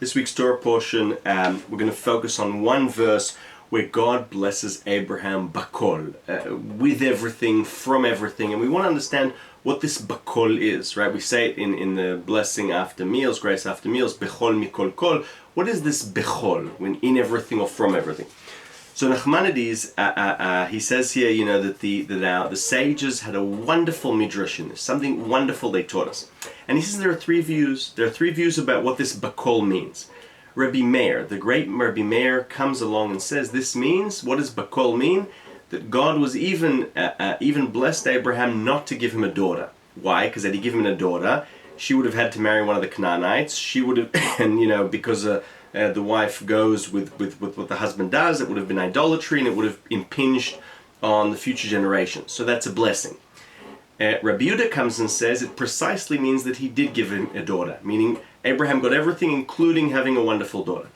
This week's Torah portion, we're going to focus on one verse where God blesses Abraham bakol, with everything, from everything, and we want to understand what this bakol is, right? We say it in the blessing after meals, grace after meals, bechol mikol kol. What is this bechol, when in everything or from everything? So Nachmanides, he says here, that the sages had a wonderful midrash in this, something wonderful they taught us. And he says there are three views. There are three views about what this bakol means. Rabbi Meir, the great Rabbi Meir, comes along and says this means, what does bakol mean? That God was even blessed Abraham not to give him a daughter. Why? Because had he given him a daughter, she would have had to marry one of the Canaanites. She would have, and because the wife goes with what the husband does, it would have been idolatry and it would have impinged on the future generations. So that's a blessing. Rabbi Yehuda comes and says it precisely means that he did give him a daughter, meaning Abraham got everything, including having a wonderful daughter.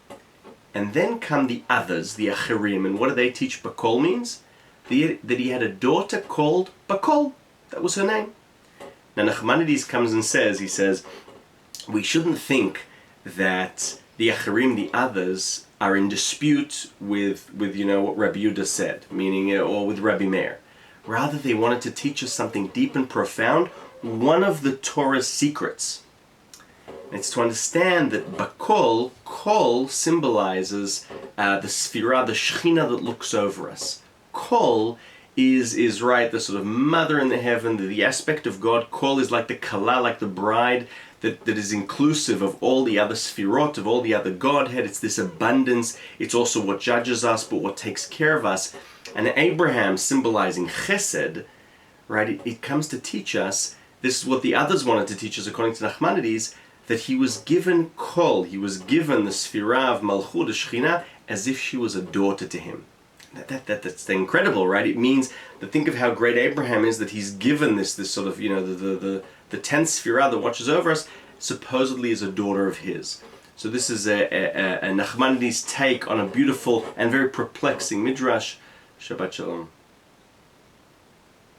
And then come the others, the Acherim, and what do they teach bakol means? That he had a daughter called Bakol. That was her name. Now Nachmanides comes and says, we shouldn't think that the Acherim, the others, are in dispute with what Rabbi Yehuda said, meaning, or with Rabbi Meir. Rather, they wanted to teach us something deep and profound, one of the Torah's secrets. It's to understand that Bakol, Kol, symbolizes the Sphira, the Shechina that looks over us. Kol is right, the sort of mother in the heaven, the aspect of God. Kol is like the Kala, like the bride, that is inclusive of all the other Sphirot, of all the other Godhead. It's this abundance. It's also what judges us, but what takes care of us. And Abraham, symbolizing Chesed, right, it comes to teach us, this is what the others wanted to teach us according to Nachmanides, that he was given Kol, he was given the Sphira of Malchut, the Shechina, as if she was a daughter to him. That's incredible, right? It means that think of how great Abraham is, that he's given this sort of, the 10th Sphira that watches over us, supposedly is a daughter of his. So this is a Nachmanides take on a beautiful and very perplexing midrash. Shabbat Shalom.